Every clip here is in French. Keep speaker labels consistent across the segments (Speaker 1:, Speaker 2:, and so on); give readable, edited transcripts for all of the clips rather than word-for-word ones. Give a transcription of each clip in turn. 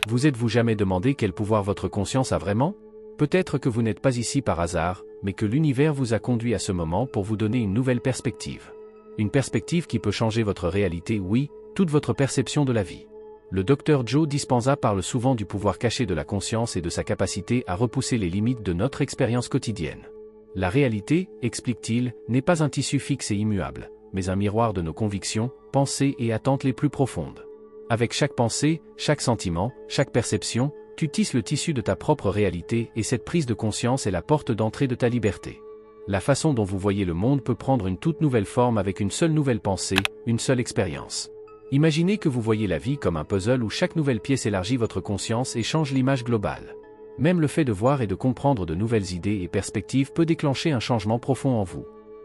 Speaker 1: Vous êtes-vous jamais demandé quel pouvoir votre conscience a vraiment? Peut-être que vous n'êtes pas ici par hasard, mais que l'univers vous a conduit à ce moment pour vous donner une nouvelle perspective. Une perspective qui peut changer votre réalité, oui, toute votre perception de la vie. Le Dr Joe Dispenza parle souvent du pouvoir caché de la conscience et de sa capacité à repousser les limites de notre expérience quotidienne. La réalité, explique-t-il, n'est pas un tissu fixe et immuable, mais un miroir de nos convictions, pensées et attentes les plus profondes. Avec chaque pensée, chaque sentiment, chaque perception, tu tisses le tissu de ta propre réalité et cette prise de conscience est la porte d'entrée de ta liberté. La façon dont vous voyez le monde peut prendre une toute nouvelle forme avec une seule nouvelle pensée, une seule expérience. Imaginez que vous voyez la vie comme un puzzle où chaque nouvelle pièce élargit votre conscience et change l'image globale. Même le fait de voir et de comprendre de nouvelles idées et perspectives peut déclencher un changement profond en vous.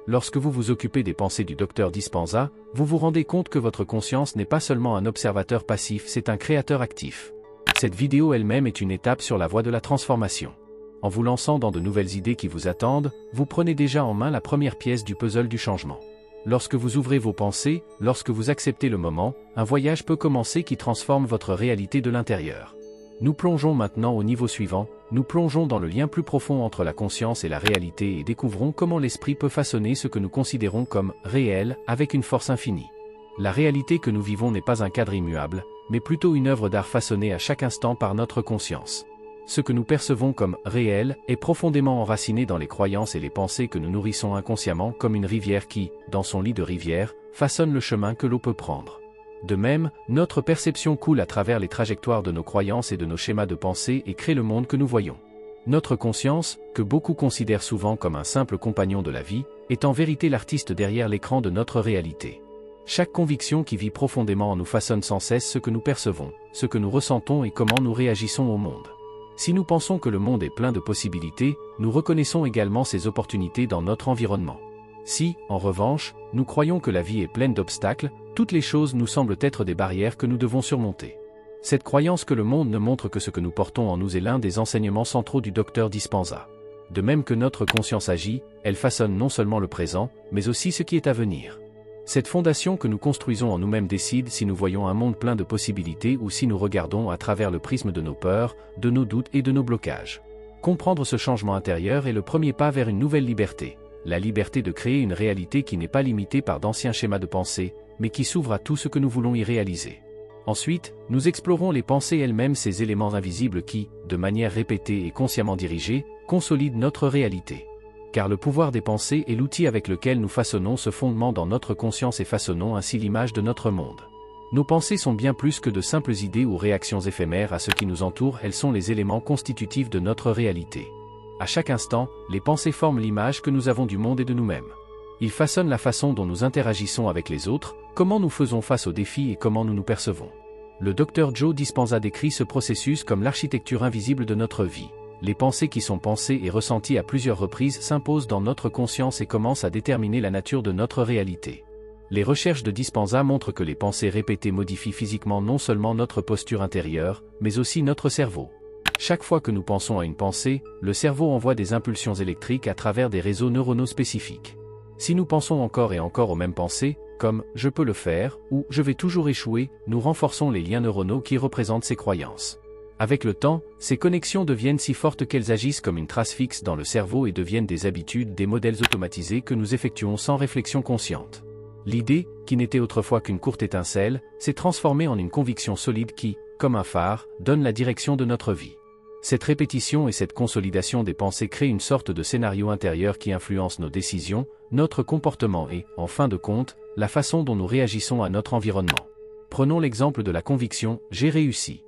Speaker 1: Lorsque vous vous occupez des pensées du Dr Dispenza, vous vous rendez compte que votre conscience n'est pas seulement un observateur passif, c'est un créateur actif. Cette vidéo elle-même est une étape sur la voie de la transformation. En vous lançant dans de nouvelles idées qui vous attendent, vous prenez déjà en main la première pièce du puzzle du changement. Lorsque vous ouvrez vos pensées, lorsque vous acceptez le moment, un voyage peut commencer qui transforme votre réalité de l'intérieur. Nous plongeons maintenant au niveau suivant, nous plongeons dans le lien plus profond entre la conscience et la réalité et découvrons comment l'esprit peut façonner ce que nous considérons comme réel avec une force infinie. La réalité que nous vivons n'est pas un cadre immuable, mais plutôt une œuvre d'art façonnée à chaque instant par notre conscience. Ce que nous percevons comme réel est profondément enraciné dans les croyances et les pensées que nous nourrissons inconsciemment comme une rivière qui, dans son lit de rivière, façonne le chemin que l'eau peut prendre. De même, notre perception coule à travers les trajectoires de nos croyances et de nos schémas de pensée et crée le monde que nous voyons. Notre conscience, que beaucoup considèrent souvent comme un simple compagnon de la vie, est en vérité l'artiste derrière l'écran de notre réalité. Chaque conviction qui vit profondément en nous façonne sans cesse ce que nous percevons, ce que nous ressentons et comment nous réagissons au monde. Si nous pensons que le monde est plein de possibilités, nous reconnaissons également ces opportunités dans notre environnement. Si, en revanche, nous croyons que la vie est pleine d'obstacles, toutes les choses nous semblent être des barrières que nous devons surmonter. Cette croyance que le monde ne montre que ce que nous portons en nous est l'un des enseignements centraux du Dr Dispenza. De même que notre conscience agit, elle façonne non seulement le présent, mais aussi ce qui est à venir. Cette fondation que nous construisons en nous-mêmes décide si nous voyons un monde plein de possibilités ou si nous regardons à travers le prisme de nos peurs, de nos doutes et de nos blocages. Comprendre ce changement intérieur est le premier pas vers une nouvelle liberté, la liberté de créer une réalité qui n'est pas limitée par d'anciens schémas de pensée, mais qui s'ouvre à tout ce que nous voulons y réaliser. Ensuite, nous explorons les pensées elles-mêmes, ces éléments invisibles qui, de manière répétée et consciemment dirigée, consolident notre réalité. Car le pouvoir des pensées est l'outil avec lequel nous façonnons ce fondement dans notre conscience et façonnons ainsi l'image de notre monde. Nos pensées sont bien plus que de simples idées ou réactions éphémères à ce qui nous entoure, elles sont les éléments constitutifs de notre réalité. À chaque instant, les pensées forment l'image que nous avons du monde et de nous-mêmes. Ils façonnent la façon dont nous interagissons avec les autres, comment nous faisons face aux défis et comment nous nous percevons. Le Dr Joe Dispenza décrit ce processus comme l'architecture invisible de notre vie. Les pensées qui sont pensées et ressenties à plusieurs reprises s'imposent dans notre conscience et commencent à déterminer la nature de notre réalité. Les recherches de Dispenza montrent que les pensées répétées modifient physiquement non seulement notre posture intérieure, mais aussi notre cerveau. Chaque fois que nous pensons à une pensée, le cerveau envoie des impulsions électriques à travers des réseaux neuronaux spécifiques. Si nous pensons encore et encore aux mêmes pensées, comme « je peux le faire » ou « je vais toujours échouer », nous renforçons les liens neuronaux qui représentent ces croyances. Avec le temps, ces connexions deviennent si fortes qu'elles agissent comme une trace fixe dans le cerveau et deviennent des habitudes, des modèles automatisés que nous effectuons sans réflexion consciente. L'idée, qui n'était autrefois qu'une courte étincelle, s'est transformée en une conviction solide qui, comme un phare, donne la direction de notre vie. Cette répétition et cette consolidation des pensées créent une sorte de scénario intérieur qui influence nos décisions, notre comportement et, en fin de compte, la façon dont nous réagissons à notre environnement. Prenons l'exemple de la conviction « j'ai réussi ».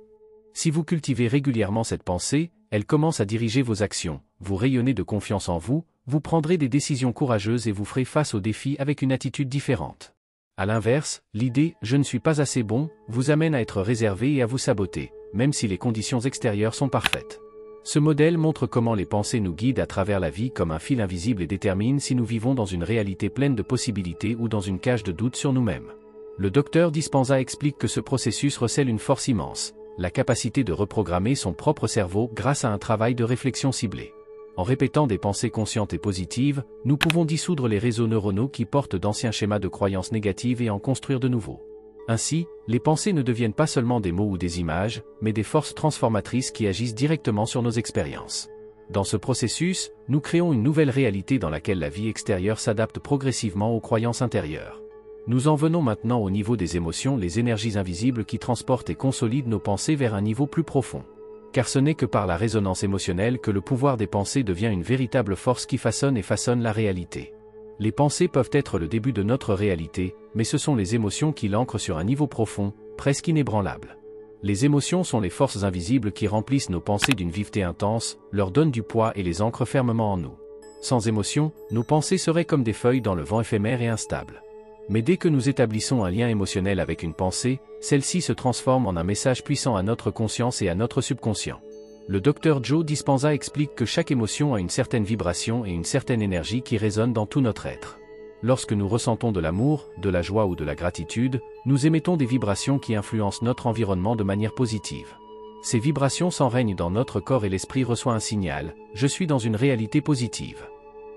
Speaker 1: Si vous cultivez régulièrement cette pensée, elle commence à diriger vos actions, vous rayonnez de confiance en vous, vous prendrez des décisions courageuses et vous ferez face aux défis avec une attitude différente. A l'inverse, l'idée « je ne suis pas assez bon » vous amène à être réservé et à vous saboter, même si les conditions extérieures sont parfaites. Ce modèle montre comment les pensées nous guident à travers la vie comme un fil invisible et détermine si nous vivons dans une réalité pleine de possibilités ou dans une cage de doute sur nous-mêmes. Le Dr Dispenza explique que ce processus recèle une force immense, la capacité de reprogrammer son propre cerveau grâce à un travail de réflexion ciblé. En répétant des pensées conscientes et positives, nous pouvons dissoudre les réseaux neuronaux qui portent d'anciens schémas de croyances négatives et en construire de nouveaux. Ainsi, les pensées ne deviennent pas seulement des mots ou des images, mais des forces transformatrices qui agissent directement sur nos expériences. Dans ce processus, nous créons une nouvelle réalité dans laquelle la vie extérieure s'adapte progressivement aux croyances intérieures. Nous en venons maintenant au niveau des émotions, les énergies invisibles qui transportent et consolident nos pensées vers un niveau plus profond. Car ce n'est que par la résonance émotionnelle que le pouvoir des pensées devient une véritable force qui façonne la réalité. Les pensées peuvent être le début de notre réalité, mais ce sont les émotions qui l'ancrent sur un niveau profond, presque inébranlable. Les émotions sont les forces invisibles qui remplissent nos pensées d'une viveté intense, leur donnent du poids et les ancrent fermement en nous. Sans émotion, nos pensées seraient comme des feuilles dans le vent éphémère et instables. Mais dès que nous établissons un lien émotionnel avec une pensée, celle-ci se transforme en un message puissant à notre conscience et à notre subconscient. Le Dr Joe Dispenza explique que chaque émotion a une certaine vibration et une certaine énergie qui résonne dans tout notre être. Lorsque nous ressentons de l'amour, de la joie ou de la gratitude, nous émettons des vibrations qui influencent notre environnement de manière positive. Ces vibrations s'enraignent dans notre corps et l'esprit reçoit un signal « Je suis dans une réalité positive ».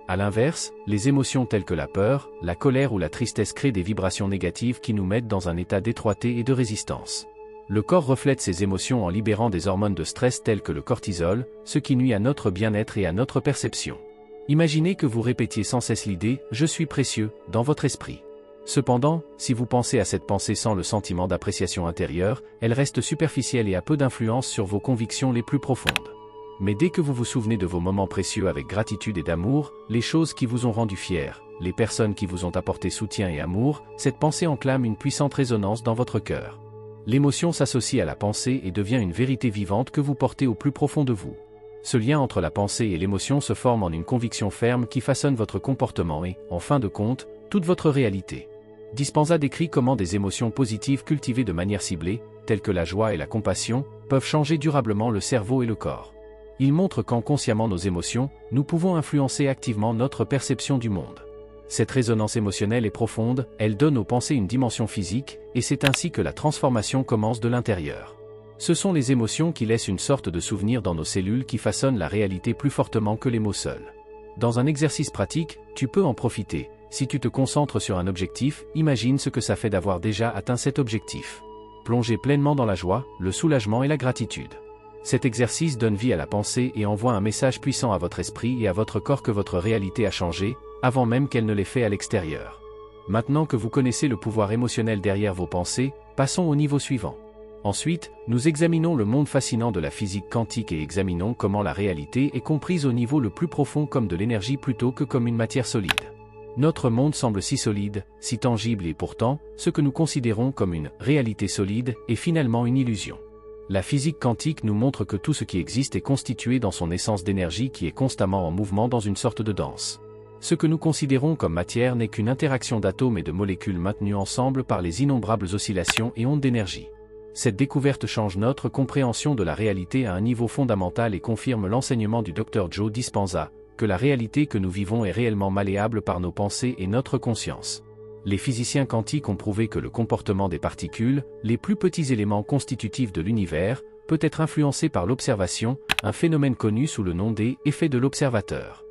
Speaker 1: A l'inverse, les émotions telles que la peur, la colère ou la tristesse créent des vibrations négatives qui nous mettent dans un état d'étroité et de résistance. Le corps reflète ces émotions en libérant des hormones de stress telles que le cortisol, ce qui nuit à notre bien-être et à notre perception. Imaginez que vous répétiez sans cesse l'idée « Je suis précieux » dans votre esprit. Cependant, si vous pensez à cette pensée sans le sentiment d'appréciation intérieure, elle reste superficielle et a peu d'influence sur vos convictions les plus profondes. Mais dès que vous vous souvenez de vos moments précieux avec gratitude et d'amour, les choses qui vous ont rendu fiers, les personnes qui vous ont apporté soutien et amour, cette pensée enclame une puissante résonance dans votre cœur. L'émotion s'associe à la pensée et devient une vérité vivante que vous portez au plus profond de vous. Ce lien entre la pensée et l'émotion se forme en une conviction ferme qui façonne votre comportement et, en fin de compte, toute votre réalité. Dispenza décrit comment des émotions positives cultivées de manière ciblée, telles que la joie et la compassion, peuvent changer durablement le cerveau et le corps. Il montre qu'en consciemment nos émotions, nous pouvons influencer activement notre perception du monde. Cette résonance émotionnelle est profonde, elle donne aux pensées une dimension physique, et c'est ainsi que la transformation commence de l'intérieur. Ce sont les émotions qui laissent une sorte de souvenir dans nos cellules qui façonnent la réalité plus fortement que les mots seuls. Dans un exercice pratique, tu peux en profiter. Si tu te concentres sur un objectif, imagine ce que ça fait d'avoir déjà atteint cet objectif. Plongez pleinement dans la joie, le soulagement et la gratitude. Cet exercice donne vie à la pensée et envoie un message puissant à votre esprit et à votre corps que votre réalité a changé, avant même qu'elle ne l'ait fait à l'extérieur. Maintenant que vous connaissez le pouvoir émotionnel derrière vos pensées, passons au niveau suivant. Ensuite, nous examinons le monde fascinant de la physique quantique et examinons comment la réalité est comprise au niveau le plus profond comme de l'énergie plutôt que comme une matière solide. Notre monde semble si solide, si tangible et pourtant, ce que nous considérons comme une réalité solide est finalement une illusion. La physique quantique nous montre que tout ce qui existe est constitué dans son essence d'énergie qui est constamment en mouvement dans une sorte de danse. Ce que nous considérons comme matière n'est qu'une interaction d'atomes et de molécules maintenues ensemble par les innombrables oscillations et ondes d'énergie. Cette découverte change notre compréhension de la réalité à un niveau fondamental et confirme l'enseignement du Dr Joe Dispenza, que la réalité que nous vivons est réellement malléable par nos pensées et notre conscience. Les physiciens quantiques ont prouvé que le comportement des particules, les plus petits éléments constitutifs de l'univers, peut être influencé par l'observation, un phénomène connu sous le nom des effets de l'observateur.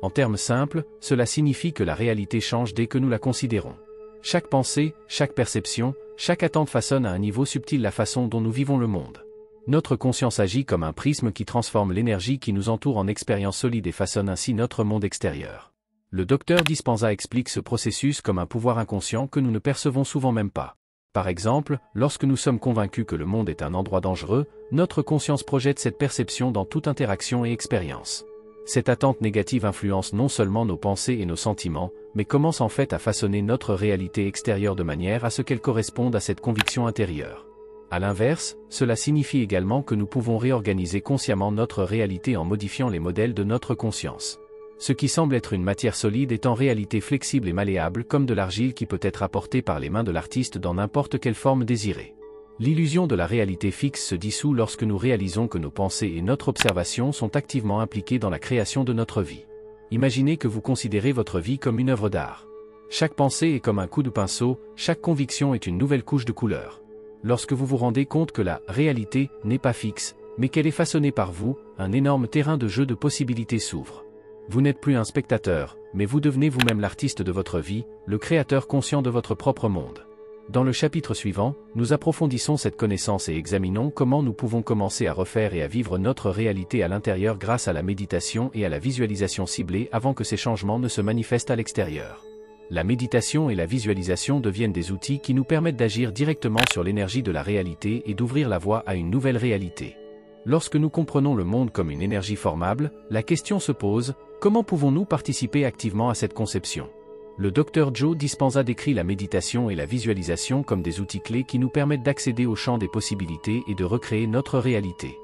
Speaker 1: En termes simples, cela signifie que la réalité change dès que nous la considérons. Chaque pensée, chaque perception, chaque attente façonne à un niveau subtil la façon dont nous vivons le monde. Notre conscience agit comme un prisme qui transforme l'énergie qui nous entoure en expérience solide et façonne ainsi notre monde extérieur. Le docteur Dispenza explique ce processus comme un pouvoir inconscient que nous ne percevons souvent même pas. Par exemple, lorsque nous sommes convaincus que le monde est un endroit dangereux, notre conscience projette cette perception dans toute interaction et expérience. Cette attente négative influence non seulement nos pensées et nos sentiments, mais commence en fait à façonner notre réalité extérieure de manière à ce qu'elle corresponde à cette conviction intérieure. À l'inverse, cela signifie également que nous pouvons réorganiser consciemment notre réalité en modifiant les modèles de notre conscience. Ce qui semble être une matière solide est en réalité flexible et malléable comme de l'argile qui peut être apportée par les mains de l'artiste dans n'importe quelle forme désirée. L'illusion de la réalité fixe se dissout lorsque nous réalisons que nos pensées et notre observation sont activement impliquées dans la création de notre vie. Imaginez que vous considérez votre vie comme une œuvre d'art. Chaque pensée est comme un coup de pinceau, chaque conviction est une nouvelle couche de couleurs. Lorsque vous vous rendez compte que la réalité n'est pas fixe, mais qu'elle est façonnée par vous, un énorme terrain de jeu de possibilités s'ouvre. Vous n'êtes plus un spectateur, mais vous devenez vous-même l'artiste de votre vie, le créateur conscient de votre propre monde. Dans le chapitre suivant, nous approfondissons cette connaissance et examinons comment nous pouvons commencer à refaire et à vivre notre réalité à l'intérieur grâce à la méditation et à la visualisation ciblée avant que ces changements ne se manifestent à l'extérieur. La méditation et la visualisation deviennent des outils qui nous permettent d'agir directement sur l'énergie de la réalité et d'ouvrir la voie à une nouvelle réalité. Lorsque nous comprenons le monde comme une énergie formable, la question se pose, comment pouvons-nous participer activement à cette conception ? Le Dr Joe Dispenza décrit la méditation et la visualisation comme des outils clés qui nous permettent d'accéder au champ des possibilités et de recréer notre réalité.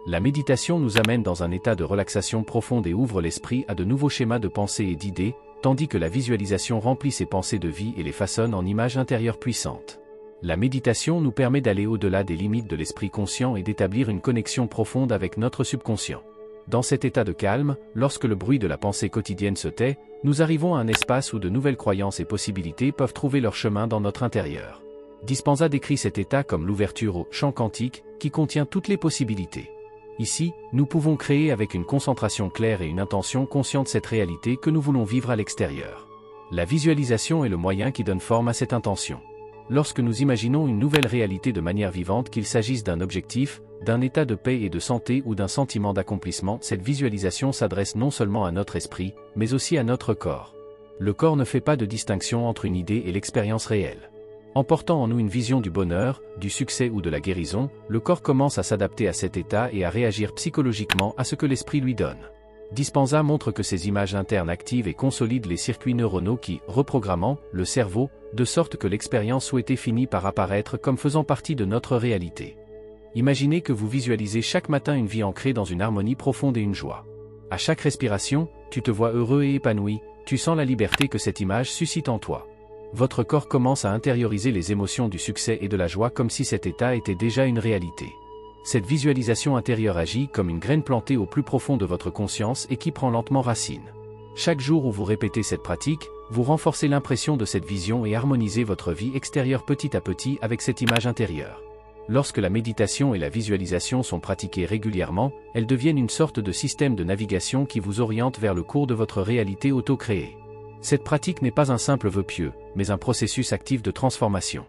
Speaker 1: La méditation nous amène dans un état de relaxation profonde et ouvre l'esprit à de nouveaux schémas de pensée et d'idées, tandis que la visualisation remplit ces pensées de vie et les façonne en images intérieures puissantes. La méditation nous permet d'aller au-delà des limites de l'esprit conscient et d'établir une connexion profonde avec notre subconscient. Dans cet état de calme, lorsque le bruit de la pensée quotidienne se tait, nous arrivons à un espace où de nouvelles croyances et possibilités peuvent trouver leur chemin dans notre intérieur. Dispenza décrit cet état comme l'ouverture au champ quantique, qui contient toutes les possibilités. Ici, nous pouvons créer avec une concentration claire et une intention consciente cette réalité que nous voulons vivre à l'extérieur. La visualisation est le moyen qui donne forme à cette intention. Lorsque nous imaginons une nouvelle réalité de manière vivante, qu'il s'agisse d'un objectif, d'un état de paix et de santé ou d'un sentiment d'accomplissement, cette visualisation s'adresse non seulement à notre esprit, mais aussi à notre corps. Le corps ne fait pas de distinction entre une idée et l'expérience réelle. En portant en nous une vision du bonheur, du succès ou de la guérison, le corps commence à s'adapter à cet état et à réagir psychologiquement à ce que l'esprit lui donne. Dispenza montre que ces images internes activent et consolident les circuits neuronaux qui, reprogrammant le cerveau, de sorte que l'expérience souhaitée finit par apparaître comme faisant partie de notre réalité. Imaginez que vous visualisez chaque matin une vie ancrée dans une harmonie profonde et une joie. À chaque respiration, tu te vois heureux et épanoui, tu sens la liberté que cette image suscite en toi. Votre corps commence à intérioriser les émotions du succès et de la joie comme si cet état était déjà une réalité. Cette visualisation intérieure agit comme une graine plantée au plus profond de votre conscience et qui prend lentement racine. Chaque jour où vous répétez cette pratique, vous renforcez l'impression de cette vision et harmonisez votre vie extérieure petit à petit avec cette image intérieure. Lorsque la méditation et la visualisation sont pratiquées régulièrement, elles deviennent une sorte de système de navigation qui vous oriente vers le cours de votre réalité auto-créée. Cette pratique n'est pas un simple vœu pieux, mais un processus actif de transformation.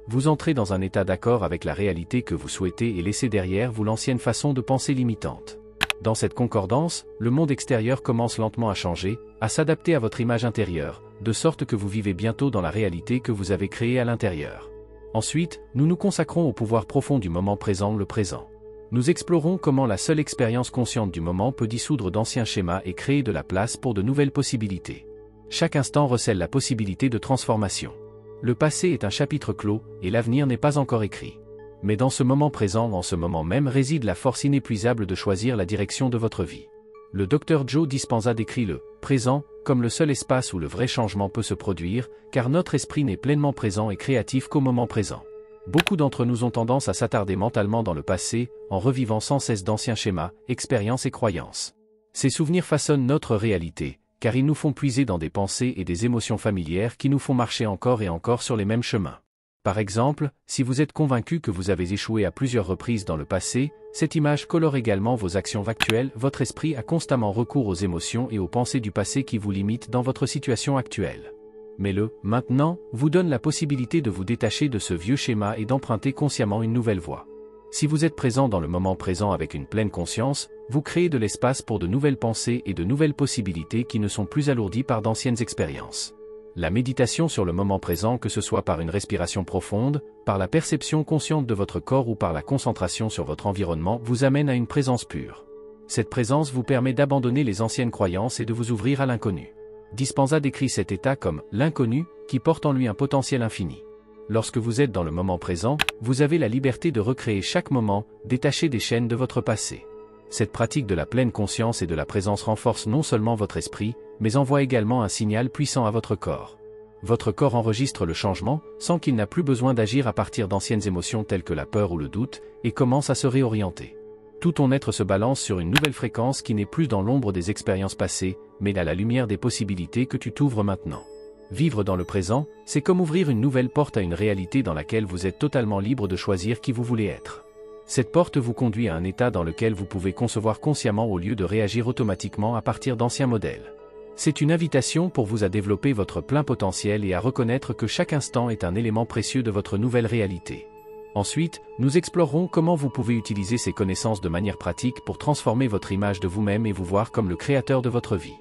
Speaker 1: Vous entrez dans un état d'accord avec la réalité que vous souhaitez et laissez derrière vous l'ancienne façon de penser limitante. Dans cette concordance, le monde extérieur commence lentement à changer, à s'adapter à votre image intérieure, de sorte que vous vivez bientôt dans la réalité que vous avez créée à l'intérieur. Ensuite, nous nous consacrons au pouvoir profond du moment présent, le présent. Nous explorons comment la seule expérience consciente du moment peut dissoudre d'anciens schémas et créer de la place pour de nouvelles possibilités. Chaque instant recèle la possibilité de transformation. Le passé est un chapitre clos, et l'avenir n'est pas encore écrit. Mais dans ce moment présent, en ce moment même, réside la force inépuisable de choisir la direction de votre vie. Le Dr Joe Dispenza décrit le présent comme le seul espace où le vrai changement peut se produire, car notre esprit n'est pleinement présent et créatif qu'au moment présent. Beaucoup d'entre nous ont tendance à s'attarder mentalement dans le passé, en revivant sans cesse d'anciens schémas, expériences et croyances. Ces souvenirs façonnent notre réalité, car ils nous font puiser dans des pensées et des émotions familières qui nous font marcher encore et encore sur les mêmes chemins. Par exemple, si vous êtes convaincu que vous avez échoué à plusieurs reprises dans le passé, cette image colore également vos actions actuelles. Votre esprit a constamment recours aux émotions et aux pensées du passé qui vous limitent dans votre situation actuelle. Mais le « maintenant » vous donne la possibilité de vous détacher de ce vieux schéma et d'emprunter consciemment une nouvelle voie. Si vous êtes présent dans le moment présent avec une pleine conscience, vous créez de l'espace pour de nouvelles pensées et de nouvelles possibilités qui ne sont plus alourdies par d'anciennes expériences. La méditation sur le moment présent, que ce soit par une respiration profonde, par la perception consciente de votre corps ou par la concentration sur votre environnement, vous amène à une présence pure. Cette présence vous permet d'abandonner les anciennes croyances et de vous ouvrir à l'inconnu. Dispenza décrit cet état comme « l'inconnu » qui porte en lui un potentiel infini. Lorsque vous êtes dans le moment présent, vous avez la liberté de recréer chaque moment, détaché des chaînes de votre passé. Cette pratique de la pleine conscience et de la présence renforce non seulement votre esprit, mais envoie également un signal puissant à votre corps. Votre corps enregistre le changement, sans qu'il n'a plus besoin d'agir à partir d'anciennes émotions telles que la peur ou le doute, et commence à se réorienter. Tout ton être se balance sur une nouvelle fréquence qui n'est plus dans l'ombre des expériences passées, mais à la lumière des possibilités que tu t'ouvres maintenant. Vivre dans le présent, c'est comme ouvrir une nouvelle porte à une réalité dans laquelle vous êtes totalement libre de choisir qui vous voulez être. Cette porte vous conduit à un état dans lequel vous pouvez concevoir consciemment au lieu de réagir automatiquement à partir d'anciens modèles. C'est une invitation pour vous à développer votre plein potentiel et à reconnaître que chaque instant est un élément précieux de votre nouvelle réalité. Ensuite, nous explorerons comment vous pouvez utiliser ces connaissances de manière pratique pour transformer votre image de vous-même et vous voir comme le créateur de votre vie.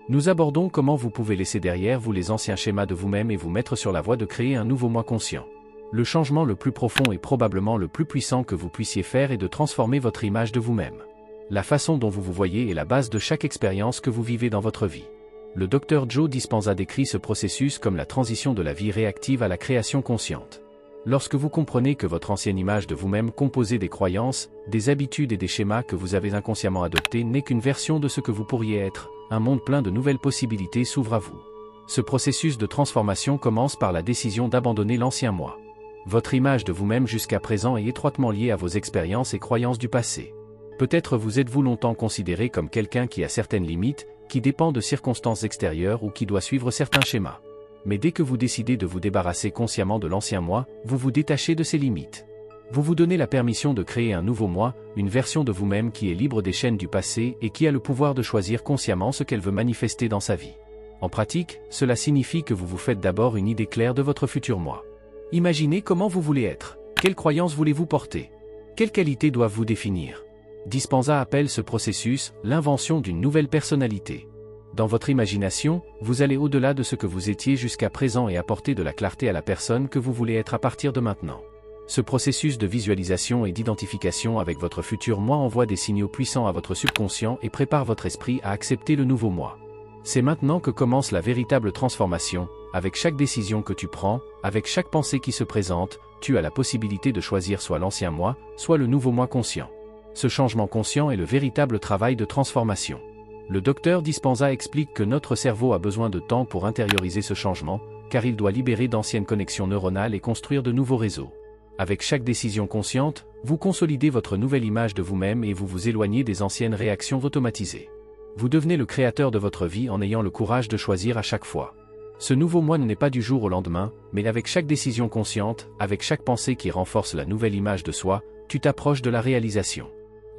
Speaker 1: Nous abordons comment vous pouvez laisser derrière vous les anciens schémas de vous-même et vous mettre sur la voie de créer un nouveau moi conscient. Le changement le plus profond et probablement le plus puissant que vous puissiez faire est de transformer votre image de vous-même. La façon dont vous vous voyez est la base de chaque expérience que vous vivez dans votre vie. Le Dr Joe Dispenza décrit ce processus comme la transition de la vie réactive à la création consciente. Lorsque vous comprenez que votre ancienne image de vous-même composée des croyances, des habitudes et des schémas que vous avez inconsciemment adoptés n'est qu'une version de ce que vous pourriez être, un monde plein de nouvelles possibilités s'ouvre à vous. Ce processus de transformation commence par la décision d'abandonner l'ancien moi. Votre image de vous-même jusqu'à présent est étroitement liée à vos expériences et croyances du passé. Peut-être vous êtes-vous longtemps considéré comme quelqu'un qui a certaines limites, qui dépend de circonstances extérieures ou qui doit suivre certains schémas. Mais dès que vous décidez de vous débarrasser consciemment de l'ancien moi, vous vous détachez de ces limites. Vous vous donnez la permission de créer un nouveau moi, une version de vous-même qui est libre des chaînes du passé et qui a le pouvoir de choisir consciemment ce qu'elle veut manifester dans sa vie. En pratique, cela signifie que vous vous faites d'abord une idée claire de votre futur moi. Imaginez comment vous voulez être. Quelles croyances voulez-vous porter? Quelles qualités doivent vous définir? Dispenza appelle ce processus l'invention d'une nouvelle personnalité. Dans votre imagination, vous allez au-delà de ce que vous étiez jusqu'à présent et apporter de la clarté à la personne que vous voulez être à partir de maintenant. Ce processus de visualisation et d'identification avec votre futur moi envoie des signaux puissants à votre subconscient et prépare votre esprit à accepter le nouveau moi. C'est maintenant que commence la véritable transformation. Avec chaque décision que tu prends, avec chaque pensée qui se présente, tu as la possibilité de choisir soit l'ancien moi, soit le nouveau moi conscient. Ce changement conscient est le véritable travail de transformation. Le docteur Dispenza explique que notre cerveau a besoin de temps pour intérioriser ce changement, car il doit libérer d'anciennes connexions neuronales et construire de nouveaux réseaux. Avec chaque décision consciente, vous consolidez votre nouvelle image de vous-même et vous vous éloignez des anciennes réactions automatisées. Vous devenez le créateur de votre vie en ayant le courage de choisir à chaque fois. Ce nouveau moi n'est pas du jour au lendemain, mais avec chaque décision consciente, avec chaque pensée qui renforce la nouvelle image de soi, tu t'approches de la réalisation.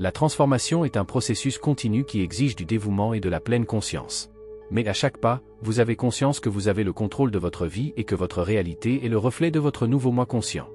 Speaker 1: La transformation est un processus continu qui exige du dévouement et de la pleine conscience. Mais à chaque pas, vous avez conscience que vous avez le contrôle de votre vie et que votre réalité est le reflet de votre nouveau moi conscient.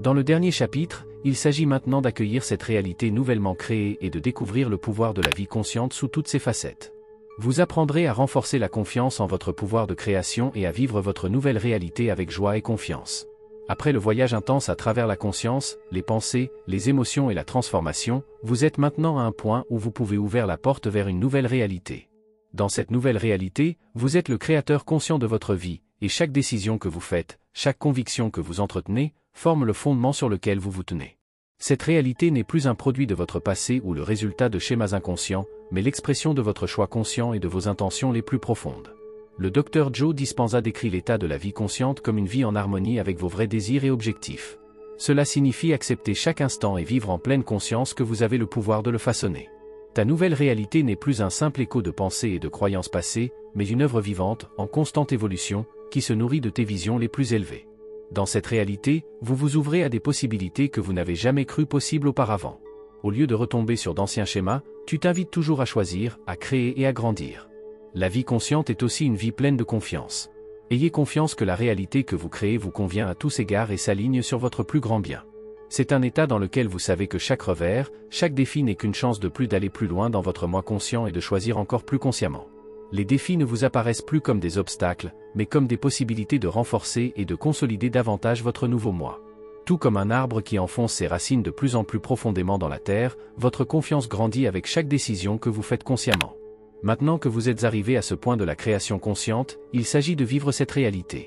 Speaker 1: Dans le dernier chapitre, il s'agit maintenant d'accueillir cette réalité nouvellement créée et de découvrir le pouvoir de la vie consciente sous toutes ses facettes. Vous apprendrez à renforcer la confiance en votre pouvoir de création et à vivre votre nouvelle réalité avec joie et confiance. Après le voyage intense à travers la conscience, les pensées, les émotions et la transformation, vous êtes maintenant à un point où vous pouvez ouvrir la porte vers une nouvelle réalité. Dans cette nouvelle réalité, vous êtes le créateur conscient de votre vie, et chaque décision que vous faites, chaque conviction que vous entretenez, forme le fondement sur lequel vous vous tenez. Cette réalité n'est plus un produit de votre passé ou le résultat de schémas inconscients, mais l'expression de votre choix conscient et de vos intentions les plus profondes. Le Dr Joe Dispenza décrit l'état de la vie consciente comme une vie en harmonie avec vos vrais désirs et objectifs. Cela signifie accepter chaque instant et vivre en pleine conscience que vous avez le pouvoir de le façonner. Ta nouvelle réalité n'est plus un simple écho de pensées et de croyances passées, mais une œuvre vivante, en constante évolution, qui se nourrit de tes visions les plus élevées. Dans cette réalité, vous vous ouvrez à des possibilités que vous n'avez jamais cru possibles auparavant. Au lieu de retomber sur d'anciens schémas, tu t'invites toujours à choisir, à créer et à grandir. La vie consciente est aussi une vie pleine de confiance. Ayez confiance que la réalité que vous créez vous convient à tous égards et s'aligne sur votre plus grand bien. C'est un état dans lequel vous savez que chaque revers, chaque défi n'est qu'une chance de plus d'aller plus loin dans votre moi conscient et de choisir encore plus consciemment. Les défis ne vous apparaissent plus comme des obstacles, mais comme des possibilités de renforcer et de consolider davantage votre nouveau moi. Tout comme un arbre qui enfonce ses racines de plus en plus profondément dans la terre, votre confiance grandit avec chaque décision que vous faites consciemment. Maintenant que vous êtes arrivé à ce point de la création consciente, il s'agit de vivre cette réalité.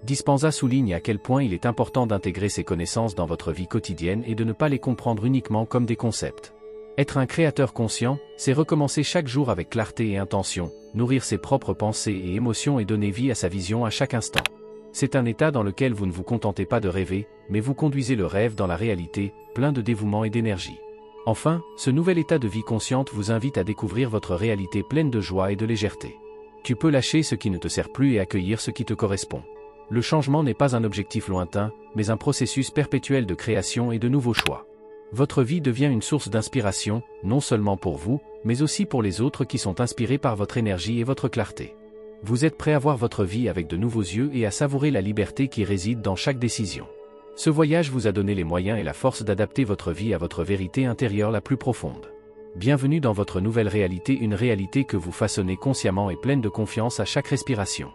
Speaker 1: Dispenza souligne à quel point il est important d'intégrer ces connaissances dans votre vie quotidienne et de ne pas les comprendre uniquement comme des concepts. Être un créateur conscient, c'est recommencer chaque jour avec clarté et intention, nourrir ses propres pensées et émotions et donner vie à sa vision à chaque instant. C'est un état dans lequel vous ne vous contentez pas de rêver, mais vous conduisez le rêve dans la réalité, plein de dévouement et d'énergie. Enfin, ce nouvel état de vie consciente vous invite à découvrir votre réalité pleine de joie et de légèreté. Tu peux lâcher ce qui ne te sert plus et accueillir ce qui te correspond. Le changement n'est pas un objectif lointain, mais un processus perpétuel de création et de nouveaux choix. Votre vie devient une source d'inspiration, non seulement pour vous, mais aussi pour les autres qui sont inspirés par votre énergie et votre clarté. Vous êtes prêt à voir votre vie avec de nouveaux yeux et à savourer la liberté qui réside dans chaque décision. Ce voyage vous a donné les moyens et la force d'adapter votre vie à votre vérité intérieure la plus profonde. Bienvenue dans votre nouvelle réalité, une réalité que vous façonnez consciemment et pleine de confiance à chaque respiration.